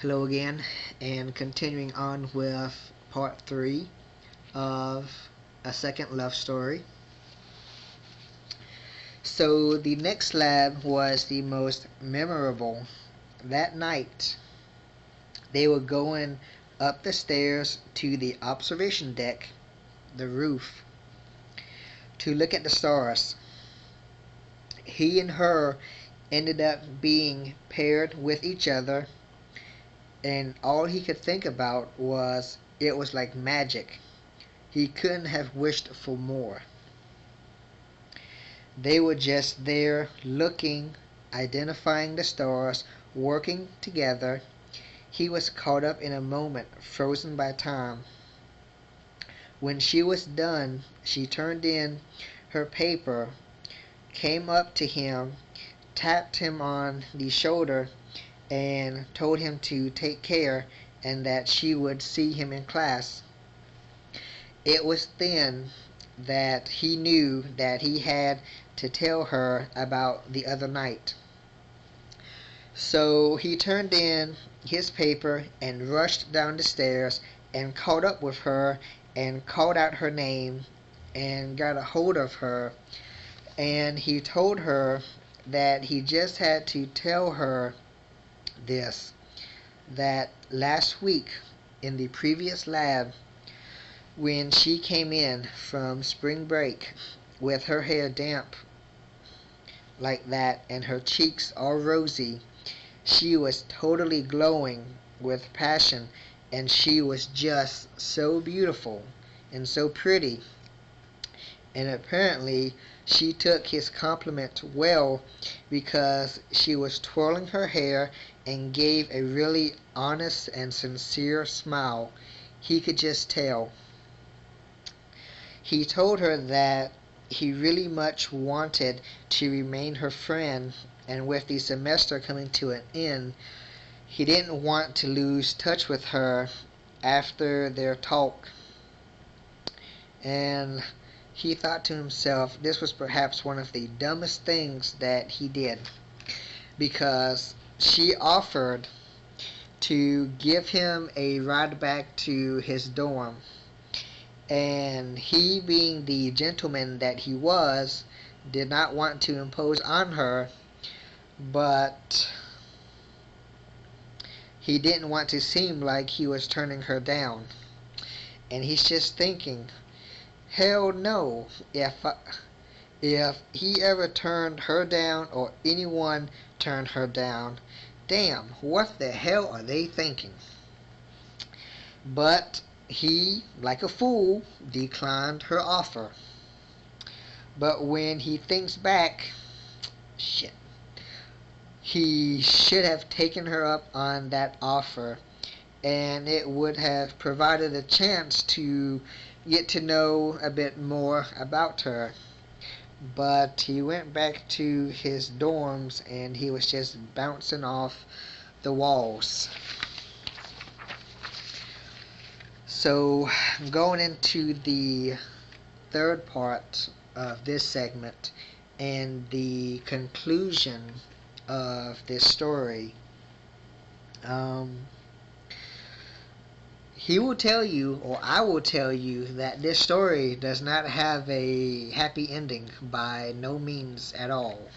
Hello again, and continuing on with part 3 of A Second Love Story. So the next lab was the most memorable. That night, they were going up the stairs to the observation deck, the roof, to look at the stars. He and her ended up being paired with each other, and all he could think about was it was like magic. He couldn't have wished for more. They were just there looking, identifying the stars, working together. He was caught up in a moment, frozen by time. When she was done, she turned in her paper, came up to him, tapped him on the shoulder, and told him to take care and that she would see him in class. It was then that he knew that he had to tell her about the other night. So he turned in his paper and rushed down the stairs and caught up with her and called out her name and got a hold of her, and he told her that he just had to tell her this, that last week in the previous lab, when she came in from spring break with her hair damp like that and her cheeks all rosy, she was totally glowing with passion, and she was just so beautiful and so pretty. And apparently she took his compliment well, because she was twirling her hair and gave a really honest and sincere smile. He could just tell. He told her that he really much wanted to remain her friend, and with the semester coming to an end, he didn't want to lose touch with her after their talk. And he thought to himself this was perhaps one of the dumbest things that he did, because she offered to give him a ride back to his dorm. And he, being the gentleman that he was, did not want to impose on her, but he didn't want to seem like he was turning her down. And he's just thinking, hell no, if he ever turned her down or anyone turned her down, damn, what the hell are they thinking? But he, like a fool, declined her offer. But when he thinks back, shit, he should have taken her up on that offer, and it would have provided a chance to get to know a bit more about her. But he went back to his dorms and he was just bouncing off the walls. So, going into the third part of this segment and the conclusion of this story, he will tell you, or I will tell you, that this story does not have a happy ending, by no means at all.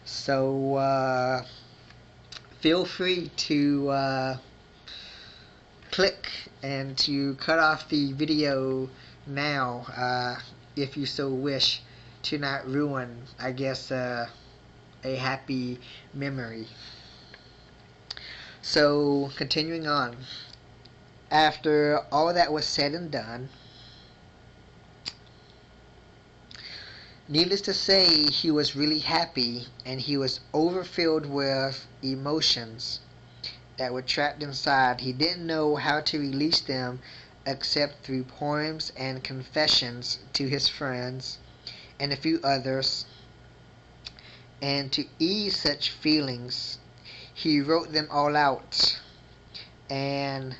So feel free to click and to cut off the video now, if you so wish, to not ruin, I guess, a happy memory. So, continuing on. After all that was said and done, needless to say, he was really happy, and he was overfilled with emotions that were trapped inside. He didn't know how to release them except through poems and confessions to his friends and a few others. And to ease such feelings, he wrote them all out and